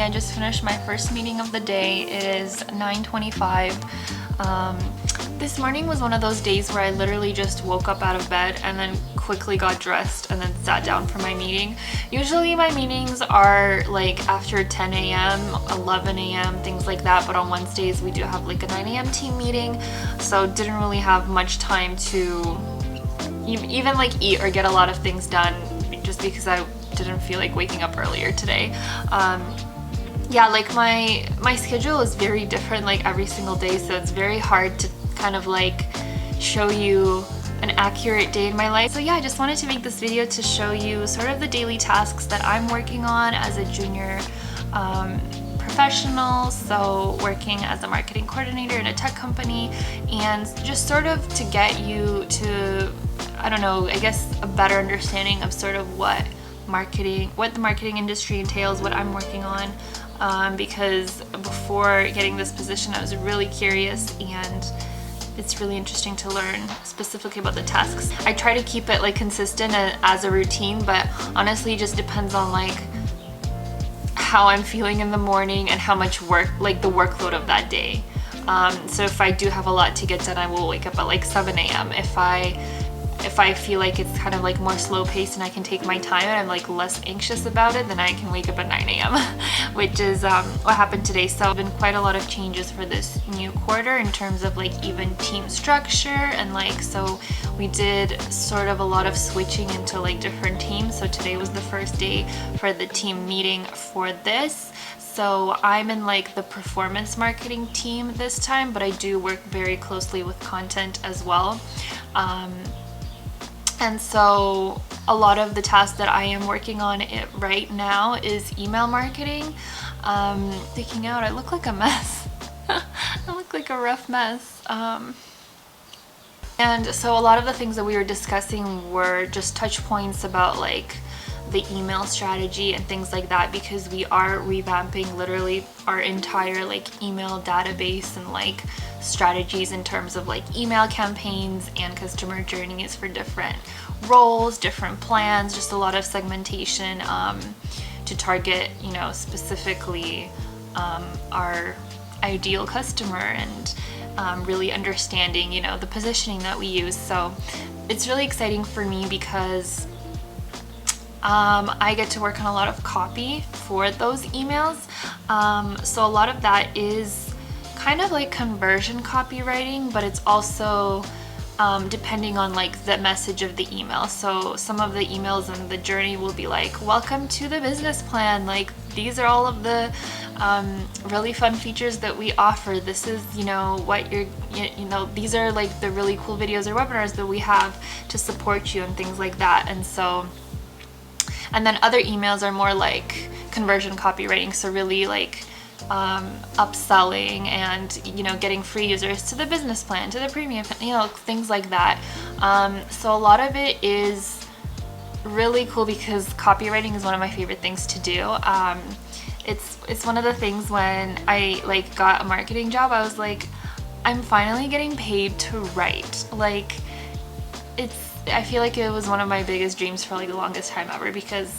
I just finished my first meeting of the day. It is 9:25. This morning was one of those days where I literally just woke up out of bed and then quickly got dressed and then sat down for my meeting. Usually my meetings are like after 10 a.m., 11 a.m., things like that, but on Wednesdays we do have like a 9 a.m. team meeting, so didn't really have much time to even like eat or get a lot of things done just because I didn't feel like waking up earlier today. Yeah, like my schedule is very different like every single day, so it's very hard to kind of like show you an accurate day in my life. So yeah, I just wanted to make this video to show you sort of the daily tasks that I'm working on as a junior professional, so working as a marketing coordinator in a tech company, and just sort of to get you to, I don't know, I guess a better understanding of sort of what the marketing industry entails, what I'm working on, because before getting this position I was really curious, and it's really interesting to learn specifically about the tasks. I try to keep it like consistent as a routine, but honestly it just depends on like how I'm feeling in the morning and how much work, like the workload of that day. So if I do have a lot to get done, I will wake up at like 7 a.m. If I feel like it's kind of like more slow paced and I can take my time and I'm like less anxious about it, then I can wake up at 9 a.m. which is what happened today. So been quite a lot of changes for this new quarter in terms of like even team structure, and like so we did sort of a lot of switching into like different teams. So today was the first day for the team meeting for this. So I'm in like the performance marketing team this time, but I do work very closely with content as well. And so a lot of the tasks that I am working on right now is email marketing. Thinking out, I look like a mess. I look like a rough mess. And so a lot of the things that we were discussing were just touch points about like the email strategy and things like that, because we are revamping literally our entire like email database and like strategies in terms of like email campaigns and customer journeys for different roles, different plans, just a lot of segmentation to target, you know, specifically our ideal customer, and really understanding, you know, the positioning that we use. So it's really exciting for me because I get to work on a lot of copy for those emails. So a lot of that is kind of like conversion copywriting, but it's also depending on like the message of the email. So some of the emails in the journey will be like, welcome to the business plan, like these are all of the really fun features that we offer. This is, you know, what you know, these are like the really cool videos or webinars that we have to support you and things like that. And so, and then other emails are more like conversion copywriting, so really like upselling and, you know, getting free users to the business plan, to the premium, you know, things like that. So a lot of it is really cool because copywriting is one of my favorite things to do. It's one of the things when I like got a marketing job, I was like, I'm finally getting paid to write. Like I feel like it was one of my biggest dreams for like the longest time ever, because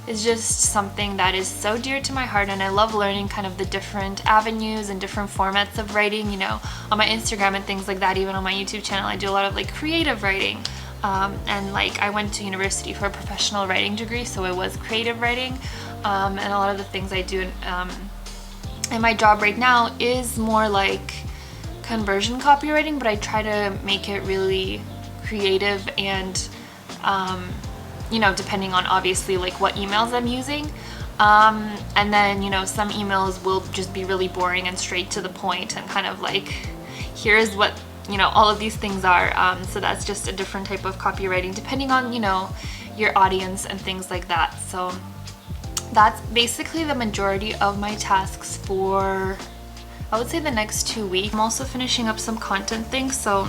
it's just something that is so dear to my heart, and I love learning kind of the different avenues and different formats of writing, you know, on my Instagram and things like that. Even on my YouTube channel I do a lot of like creative writing, and like I went to university for a professional writing degree, so it was creative writing, and a lot of the things I do in my job right now is more like conversion copywriting, but I try to make it really creative and you know, depending on obviously like what emails I'm using, and then, you know, some emails will just be really boring and straight to the point and kind of like, here's what, you know, all of these things are. So that's just a different type of copywriting depending on, you know, your audience and things like that. So that's basically the majority of my tasks for, I would say, the next 2 weeks. I'm also finishing up some content things, so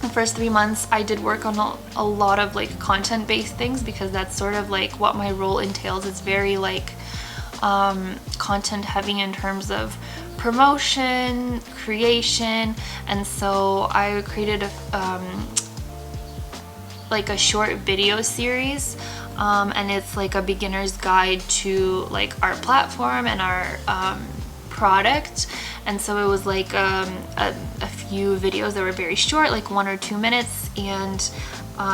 the first 3 months I did work on a lot of like content based things, because that's sort of like what my role entails. It's very like content heavy in terms of promotion, creation, and so I created a like a short video series and it's like a beginner's guide to like our platform and our product. And so it was like a few videos that were very short, like 1 or 2 minutes, and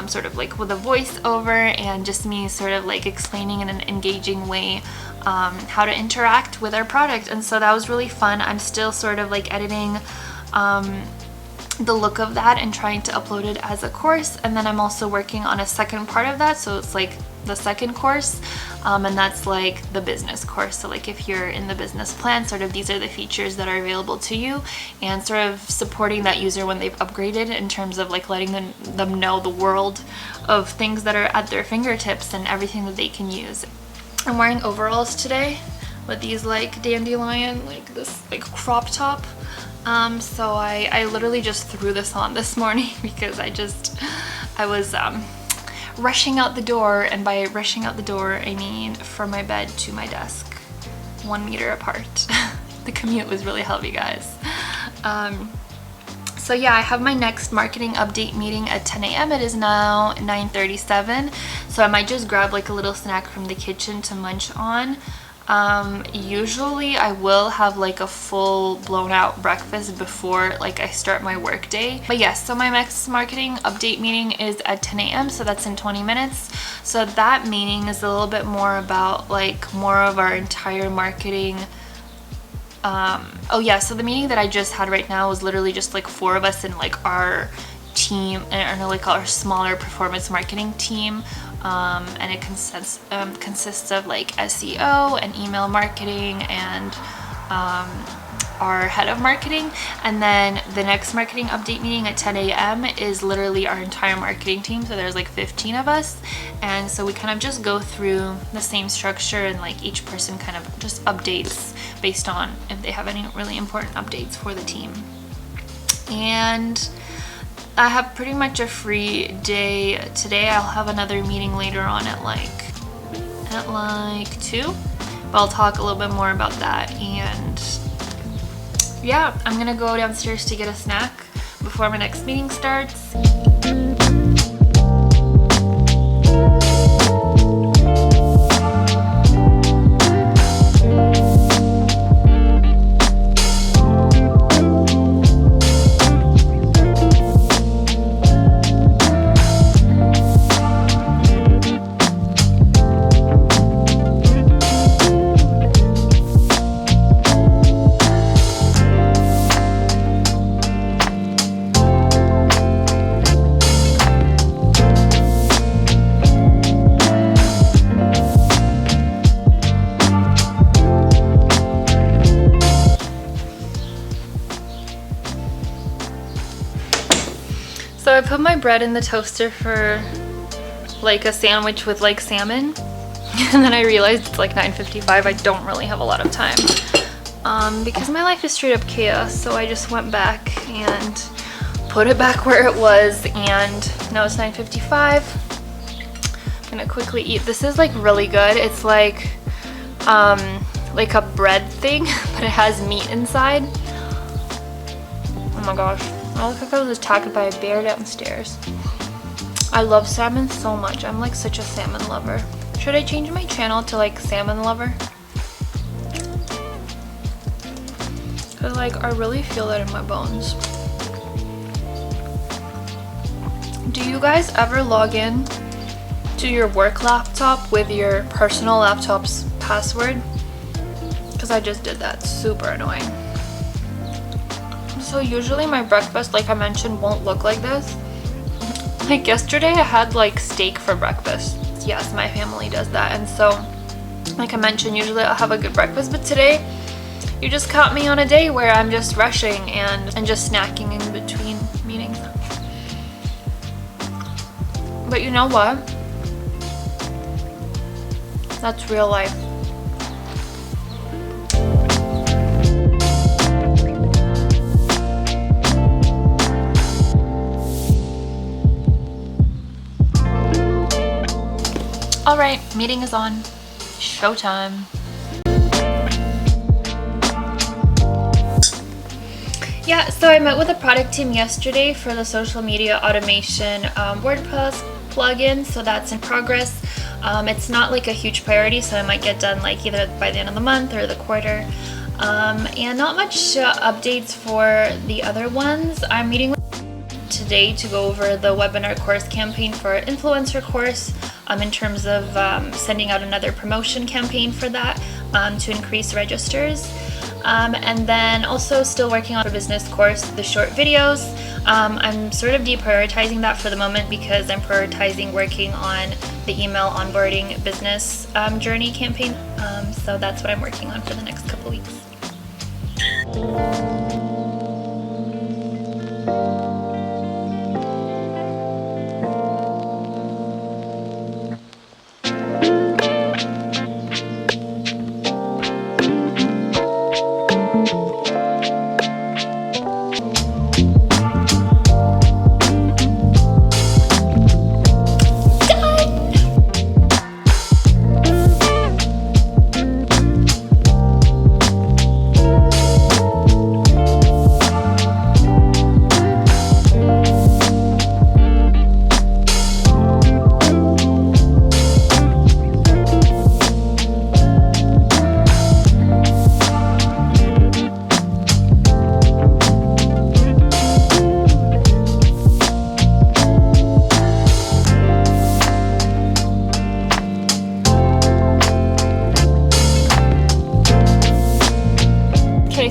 sort of like with a voiceover, and just me sort of like explaining in an engaging way how to interact with our product. And so that was really fun. I'm still sort of like editing the look of that and trying to upload it as a course, and then I'm also working on a second part of that, so it's like the second course, and that's like the business course. So like if you're in the business plan, sort of these are the features that are available to you, and sort of supporting that user when they've upgraded in terms of like letting them know the world of things that are at their fingertips and everything that they can use. I'm wearing overalls today with these like dandelion, like this like crop top. So I literally just threw this on this morning because I was rushing out the door, and by rushing out the door I mean from my bed to my desk, 1 meter apart. The commute was really heavy, guys. So yeah, I have my next marketing update meeting at 10 a.m. It is now 9:37, so I might just grab like a little snack from the kitchen to munch on. Usually I will have like a full blown out breakfast before like I start my work day. But yes, so my next marketing update meeting is at 10 a.m. so that's in 20 minutes. So that meeting is a little bit more about like more of our entire marketing. Oh yeah, so the meeting that I just had right now was literally just like 4 of us in like our team, and like our smaller performance marketing team. And it consists of like SEO and email marketing and our head of marketing. And then the next marketing update meeting at 10 a.m. is literally our entire marketing team, so there's like 15 of us, and so we kind of just go through the same structure, and like each person kind of just updates based on if they have any really important updates for the team. And I have pretty much a free day today. I'll have another meeting later on at like 2, but I'll talk a little bit more about that. And yeah, I'm gonna go downstairs to get a snack before my next meeting starts. So I put my bread in the toaster for like a sandwich with like salmon, and then I realized it's like 9:55. I don't really have a lot of time because my life is straight up chaos. So I just went back and put it back where it was, and now it's 9:55. I'm gonna quickly eat. This is like really good. It's like a bread thing, but it has meat inside. Oh my gosh. I look like I was attacked by a bear downstairs. I love salmon so much. I'm like such a salmon lover. Should I change my channel to like salmon lover? Cause like I really feel that in my bones. Do you guys ever log in to your work laptop with your personal laptop's password? Cause I just did that. Super annoying. So usually my breakfast, like I mentioned, won't look like this. Like yesterday I had like steak for breakfast. Yes, my family does that. And so, like I mentioned, usually I'll have a good breakfast, but today you just caught me on a day where I'm just rushing and just snacking in between meetings. But you know what? That's real life. Alright, meeting is on. Showtime. Yeah, so I met with the product team yesterday for the social media automation WordPress plugin, so that's in progress. It's not like a huge priority, so it might get done like either by the end of the month or the quarter. And not much updates for the other ones. I'm meeting with today to go over the webinar course campaign for our influencer course, in terms of sending out another promotion campaign for that to increase registers. And then also still working on a business course, the short videos. I'm sort of deprioritizing that for the moment because I'm prioritizing working on the email onboarding business journey campaign. So that's what I'm working on for the next couple weeks.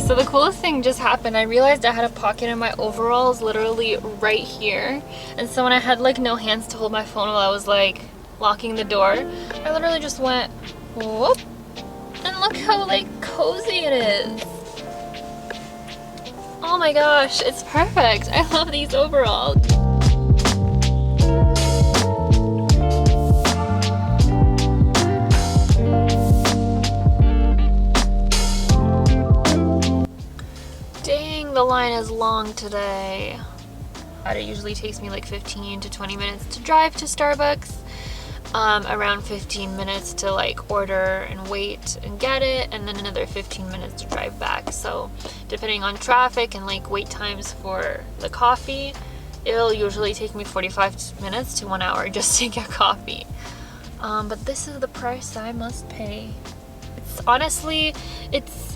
So the coolest thing just happened. I realized I had a pocket in my overalls literally right here, and so when I had like no hands to hold my phone while I was like locking the door, I literally just went whoop, and look how like cozy it is. Oh my gosh, it's perfect. I love these overalls. The line is long today. It usually takes me like 15 to 20 minutes to drive to Starbucks, around 15 minutes to like order and wait and get it, and then another 15 minutes to drive back. So depending on traffic and like wait times for the coffee, it'll usually take me 45 minutes to 1 hour just to get coffee. But this is the price I must pay. Honestly,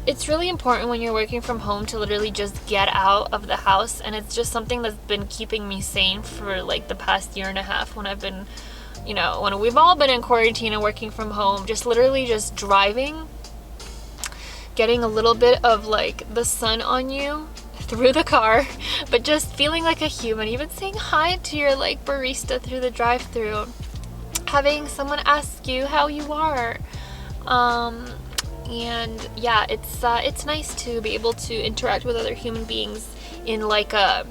it's really important when you're working from home to literally just get out of the house, and it's just something that's been keeping me sane for like the past year and a half when I've been, you know, when we've all been in quarantine and working from home. Just literally just driving, getting a little bit of like the sun on you through the car, but just feeling like a human, even saying hi to your like barista through the drive-thru, having someone ask you how you are. And yeah, it's nice to be able to interact with other human beings in like a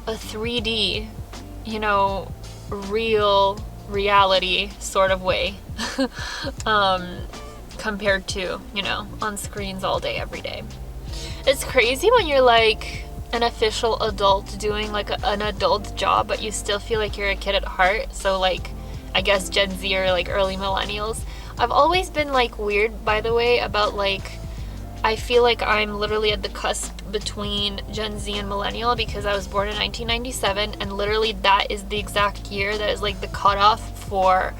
3D, you know, real reality sort of way, compared to, you know, on screens all day every day. It's crazy when you're like an official adult doing like an adult job, but you still feel like you're a kid at heart. So like, I guess Gen Z or like early millennials. I've always been like weird, by the way, about like, I feel like I'm literally at the cusp between Gen Z and millennial because I was born in 1997, and literally that is the exact year that is like the cutoff for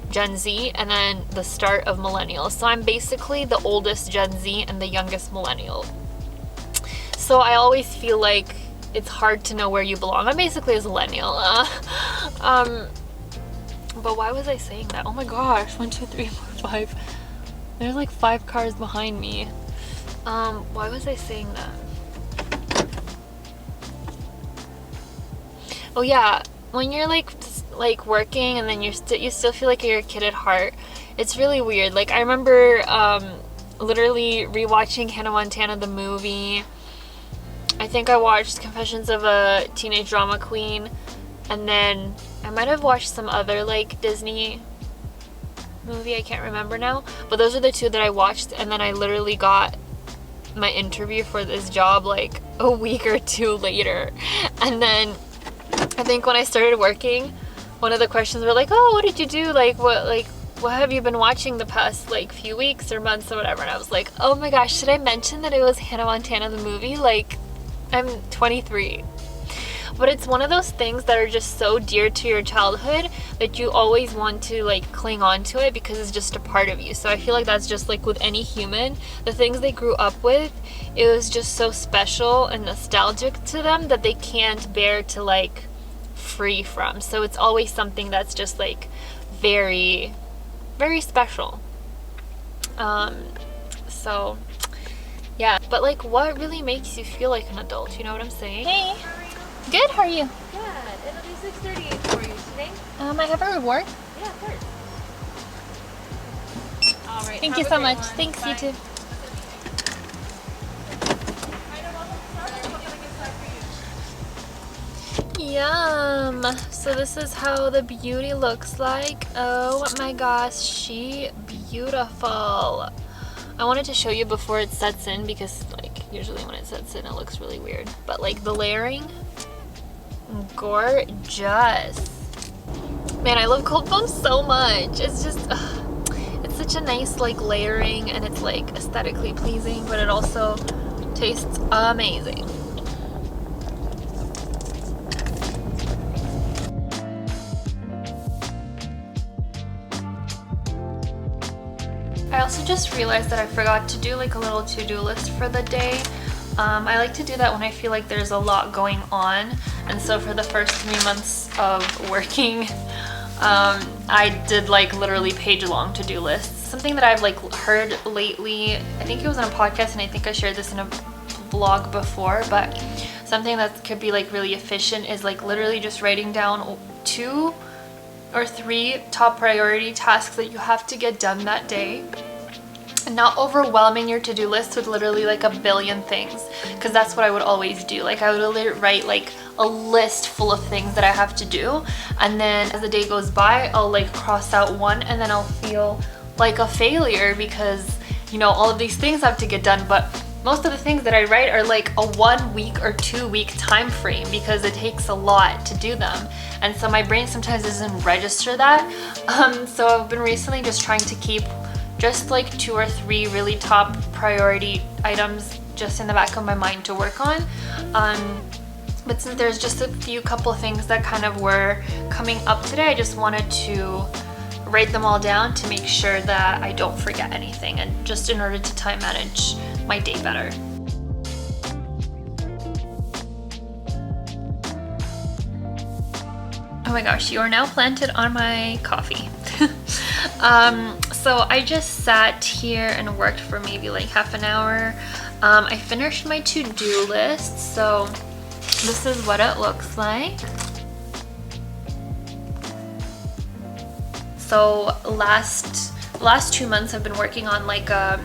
Gen Z and then the start of millennials. So I'm basically the oldest Gen Z and the youngest millennial. So I always feel like it's hard to know where you belong. I'm basically a millennial. But why was I saying that? Oh my gosh, 1, 2, 3, 4, 5. There's like 5 cars behind me. Why was I saying that? Oh yeah, when you're like working and then you still feel like you're a kid at heart. It's really weird. Like I remember literally rewatching Hannah Montana the movie. I think I watched Confessions of a Teenage Drama Queen, and then I might have watched some other like Disney movie, I can't remember now, but those are the 2 that I watched, and then I literally got my interview for this job like a week or 2 later. And then I think when I started working, one of the questions were like, oh, what did you do, what have you been watching the past like few weeks or months or whatever, and I was like, oh my gosh, should I mention that it was Hannah Montana the movie? Like, I'm 23. but it's one of those things that are just so dear to your childhood that you always want to like cling on to it because it's just a part of you. So I feel like that's just like with any human, the things they grew up with, it was just so special and nostalgic to them that they can't bear to like free from. So it's always something that's just like very, very special. So yeah, but like what really makes you feel like an adult, you know what I'm saying? Hey! Good, how are you? Good. It'll be 6:38 for you today. I have a reward. Yeah, of course. All right. Thank you so much. Thanks, Bye. you too. Yum! So this is how the beauty looks like. Oh my gosh, she beautiful. I wanted to show you before it sets in because like usually when it sets in it looks really weird. But like the layering, gorgeous. Man, I love cold foam so much. It's just, it's such a nice like layering and it's like aesthetically pleasing, but it also tastes amazing. I also just realized that I forgot to do like a little to-do list for the day. I like to do that when I feel like there's a lot going on, and so for the first 3 months of working, I did like literally page-long to-do lists. Something that I've like heard lately, I think it was on a podcast and I think I shared this in a blog before, but something that could be like really efficient is like literally just writing down 2 or 3 top priority tasks that you have to get done that day, and not overwhelming your to-do list with literally like a billion things, because that's what I would always do. Like I would literally write like a list full of things that I have to do, and then as the day goes by I'll like cross out one and then I'll feel like a failure because, you know, all of these things have to get done, but most of the things that I write are like a 1 week or 2 week time frame because it takes a lot to do them. And so my brain sometimes doesn't register that. So I've been recently just trying to keep just like 2 or 3 really top priority items just in the back of my mind to work on. But since there's just a couple things that kind of were coming up today, I just wanted to write them all down to make sure that I don't forget anything, and just in order to time manage my day better. Oh my gosh, you are now planted on my coffee. So I just sat here and worked for maybe like half an hour. I finished my to-do list, so this is what it looks like. So last 2 months I've been working on like a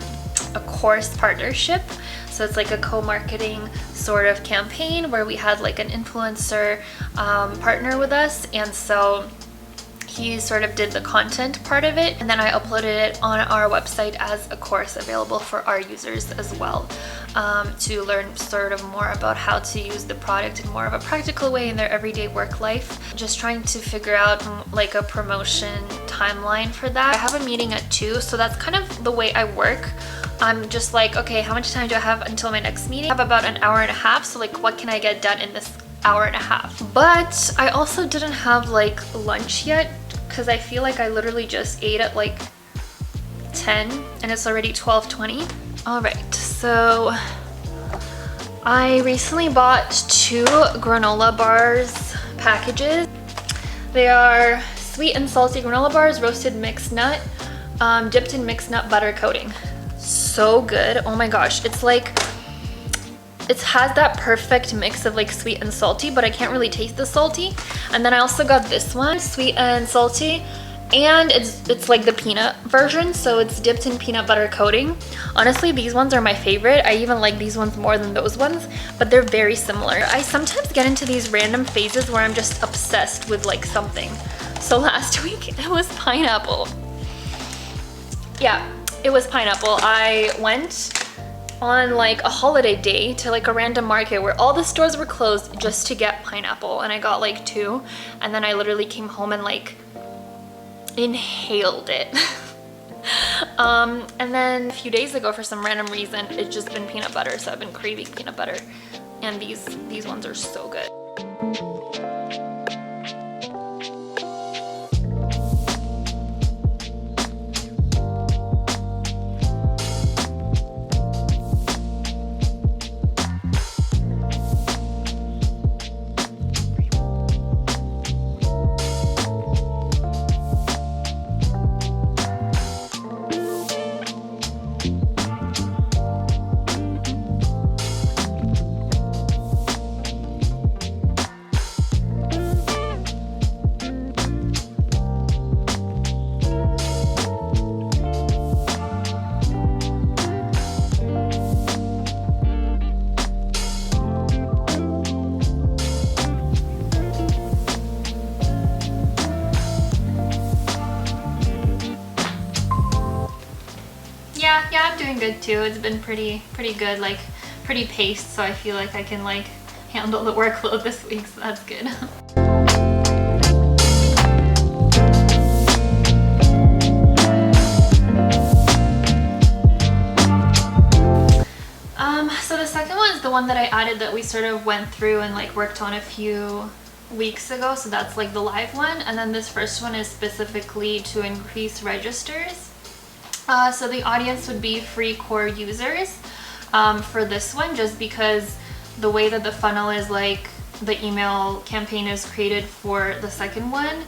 course partnership. So it's like a co-marketing sort of campaign where we had like an influencer partner with us, and so he sort of did the content part of it, and then I uploaded it on our website as a course available for our users as well, to learn sort of more about how to use the product in more of a practical way in their everyday work life. Just trying to figure out like a promotion timeline for that. I have a meeting at 2, so that's kind of the way I work. I'm just like, okay, how much time do I have until my next meeting? I have about an hour and a half, so like what can I get done in this hour and a half? But I also didn't have like lunch yet because I feel like I literally just ate at like 10 and it's already 12:20. All right, so I recently bought 2 granola bars packages. They are sweet and salty granola bars, roasted mixed nut, dipped in mixed nut butter coating. So good. Oh my gosh, it's like, it has that perfect mix of like sweet and salty, but I can't really taste the salty. And then I also got this one, sweet and salty, and it's like the peanut version, so it's dipped in peanut butter coating. Honestly, these ones are my favorite. I even like these ones more than those ones, but they're very similar. I sometimes get into these random phases where I'm just obsessed with like something. So last week it was pineapple. Yeah, it was pineapple. I went on like a holiday day to like a random market where all the stores were closed just to get pineapple, and I got like 2, and then I literally came home and like inhaled it. And then a few days ago, for some random reason, it's just been peanut butter, so I've been craving peanut butter, and these ones are so good. been good too. It's been pretty good, like pretty paced, so I feel like I can like handle the workload this week, so that's good. So the second one is the one that I added that we sort of went through and like worked on a few weeks ago, so that's like the live one. And then this first one is specifically to increase registers. So the audience would be free core users for this one, just because the way that the funnel is, like the email campaign is created for the second one.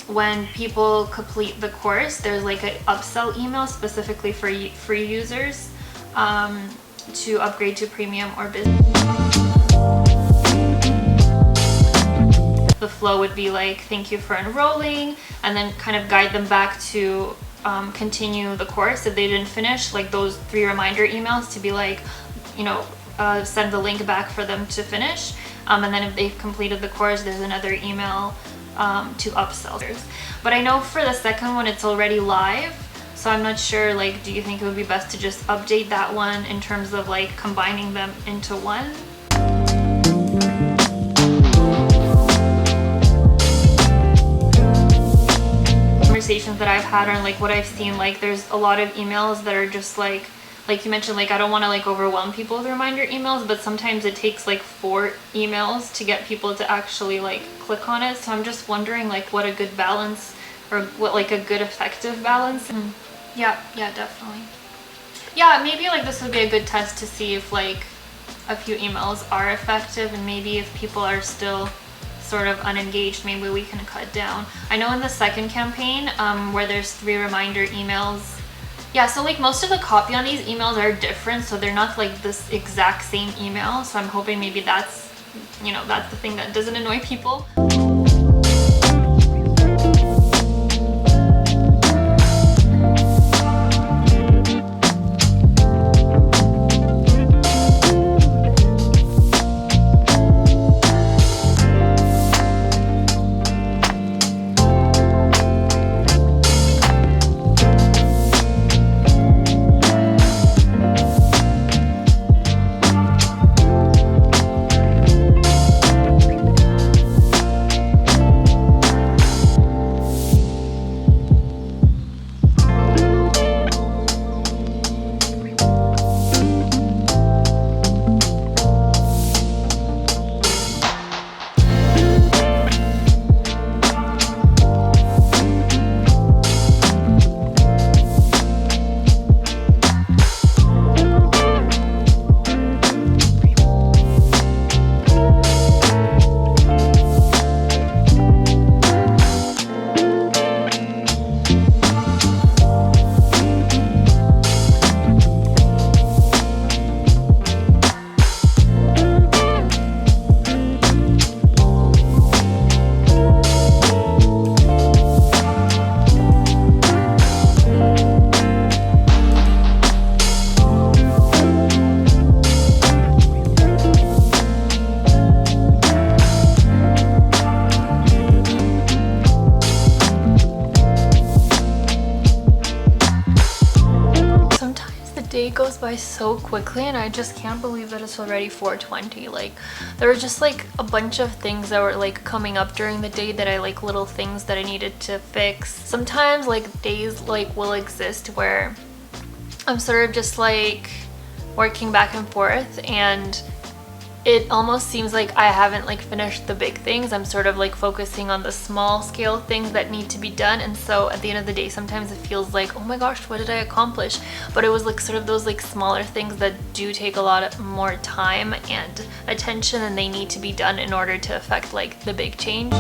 When people complete the course, there's like an upsell email specifically for free users to upgrade to premium or business. The flow would be like, thank you for enrolling, and then kind of guide them back to continue the course if they didn't finish, like those 3 reminder emails to be like, you know, send the link back for them to finish. And then if they've completed the course, there's another email to upsellers. But I know for the second one, it's already live. So I'm not sure, like, do you think it would be best to just update that one in terms of like combining them into one? Conversations that I've had or like what I've seen, like there's a lot of emails that are just like you mentioned, like I don't want to like overwhelm people with reminder emails, but sometimes it takes like 4 emails to get people to actually like click on it. So I'm just wondering like what a good balance, or what like a good effective balance. Yeah, definitely. Yeah, maybe like this would be a good test to see if like a few emails are effective, and maybe if people are still sort of unengaged, maybe we can cut down. I know in the second campaign where there's 3 reminder emails, yeah, so like most of the copy on these emails are different, so they're not like this exact same email. So I'm hoping maybe that's, you know, that's the thing that doesn't annoy people. Goes by so quickly, and I just can't believe that it's already 4:20. Like there were just like a bunch of things that were like coming up during the day that I like, little things that I needed to fix. Sometimes like days like will exist where I'm sort of just like working back and forth, and it almost seems like I haven't like finished the big things. I'm sort of like focusing on the small scale things that need to be done, and so at the end of the day sometimes it feels like, oh my gosh, what did I accomplish? But it was like sort of those like smaller things that do take a lot more time and attention, and they need to be done in order to affect like the big change.